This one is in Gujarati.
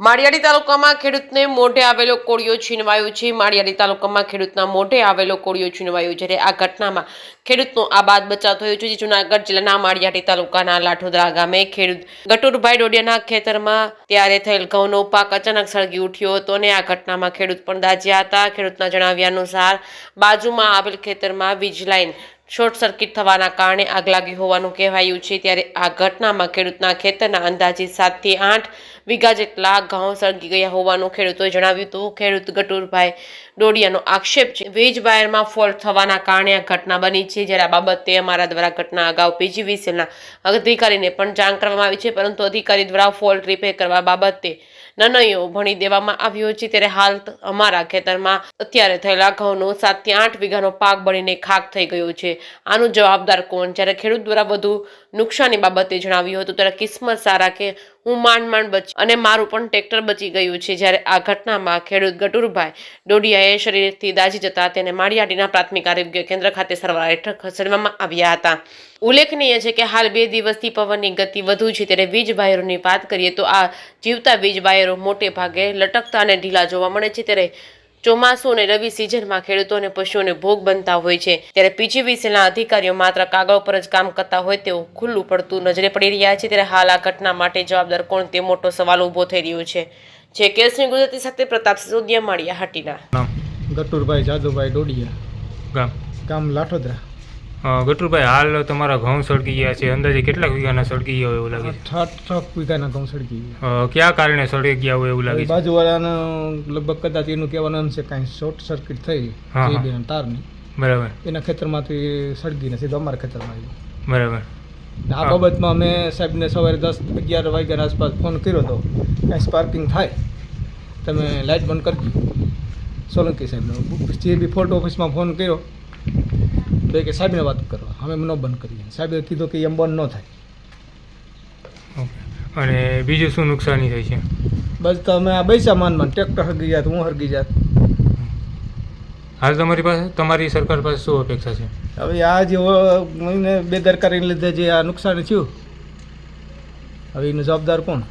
માળિયાડી તાલુકામાં ખેડૂતને મોઢે આવેલો કોળિયો છીનવાયો છે. માળિયાડી તાલુકામાં ખેડૂતના મોઢે આવેલો કોળિયો છીનવાયો છે. આ ઘટનામાં ખેડૂતનો આબાદ બચાવ થયો છે. જૂનાગઢ જિલ્લાના માળિયાડી તાલુકાના લાઠોદરા ગામે ખેડૂત ગટુરભાઈ ડોડિયાના ખેતરમાં ત્યારે થયેલ ઘઉંનો પાક અચાનક સળગી ઉઠ્યો હતો અને આ ઘટનામાં ખેડૂત પણ દાઝ્યા હતા. ખેડૂતના જણાવ્યા અનુસાર બાજુમાં આવેલ ખેતરમાં વીજ લાઈન શોર્ટ સર્કિટ થવાના કારણે આગ લાગી હોવાનું કહેવાયું છે. ત્યારે આ ઘટનામાં ખેડૂતના ખેતરના અંદાજિત 7 થી 8 વીઘા જેટલા ઘઉં સળગી ગયા હોવાનું ખેડૂતોએ જણાવ્યું હતું. ખેડૂત ગટુરભાઈ ડોડિયાનો આક્ષેપ છે વીજ વાયરમાં ફોલ્ટ થવાના કારણે આ ઘટના બની છે. જ્યારે આ બાબતે અમારા દ્વારા ઘટના અગાઉ પીજીવીસીએલના અધિકારીને પણ જાણ કરવામાં આવી છે, પરંતુ અધિકારી દ્વારા ફોલ્ટ રિપેર કરવા બાબતે નિર્ણયો ભણી દેવામાં આવ્યો છે. ત્યારે હાલ અમારા ખેતરમાં અત્યારે થયેલા ઘઉંનો 7 થી 8 વીઘાનો પાક બળીને ખાક થઈ ગયો છે. આનું જવાબદાર કોણ? જ્યારે ખેડૂત દ્વારા વધુ નુકસાની બાબતે જણાવ્યું હતું ત્યારે કિસ્મત સારા કે હું માંડ બચી અને મારું પણ ટ્રેક્ટર બચી ગયું છે. જ્યારે આ ઘટનામાં ખેડૂત ગટુરભાઈ ડોડિયાએ શરીરથી દાઝી જતા તેને માળિયાડીના પ્રાથમિક આરોગ્ય કેન્દ્ર ખાતે સારવાર હેઠળ ખસેડવામાં આવ્યા હતા. ઉલ્લેખનીય છે કે હાલ 2 દિવસથી પવનની ગતિ વધુ છે. ત્યારે વીજ વાયરોની વાત કરીએ તો આ જીવતા વીજ વાયરો મોટે ભાગે લટકતા અને ઢીલા જોવા મળે છે. ત્યારે ચોમાસુ અને રવિ સિઝનમાં ખેડૂતો અને પશુઓને ભોગ બનતા હોય છે. ત્યારે પીજીવીસીએલના અધિકારીઓ માત્ર કાગળ પર જ કામ કરતા હોય તેવું ખુલ્લું પડતું નજરે પડી રહ્યા છે. ત્યારે હાલ આ ઘટના માટે જવાબદાર કોણ તે મોટો સવાલ ઊભો થઈ રહ્યો છે. જે કેસની ગુજરાતી સાથે પ્રતાપ સિસોદિયા, માળિયા હાટીના. ગટુરભાઈ જાદુભાઈ ડોડિયા, ગામ લાઠોદરા. ગટુરભાઈ, હાલ તમારા ઘઉં સળગી ગયા છે. અંદાજે કેટલા વીઘાના સળગી ગયા હોય એવું લાગે છે? 8 વીઘાના ઘઉં સળગી ગયા. કયા કારણે સળગી ગયા હોય એવું લાગે છે? બાજુવાળાને લગભગ કદાચ એનું કહેવાનું છે કાંઈ શોર્ટ સર્કિટ થઈ તારની, બરાબર, એના ખેતરમાંથી સળગીને સીધો અમારા ખેતરમાં આવ્યું. બરાબર. આ બાબતમાં મેં સાહેબને સવારે 10-11 વાગ્યાના આસપાસ ફોન કર્યો હતો, કાંઈ સ્પાર્કિંગ થાય તમે લાઇટ બંધ કરજો. સોલંકી સાહેબને જે બી ફોર્ટ ઓફિસમાં ફોન કર્યો તો કે સાહેબને વાત કરવા, અમે ન બંધ કરીએ. સાહેબે કીધું કે એમ બંધ ન થાય. ઓકે. અને બીજું શું નુકસાની થઈ છે? બસ તો અમે આ પૈસા માનમાં ટ્રેક્ટર હરગી જાત, હું હરગી જાત. હાલ તમારી સરકાર પાસે શું અપેક્ષા છે? હવે આ જે મહિને બેદરકારીને લીધે જે આ નુકસાન થયું, હવે એનો જવાબદાર કોણ?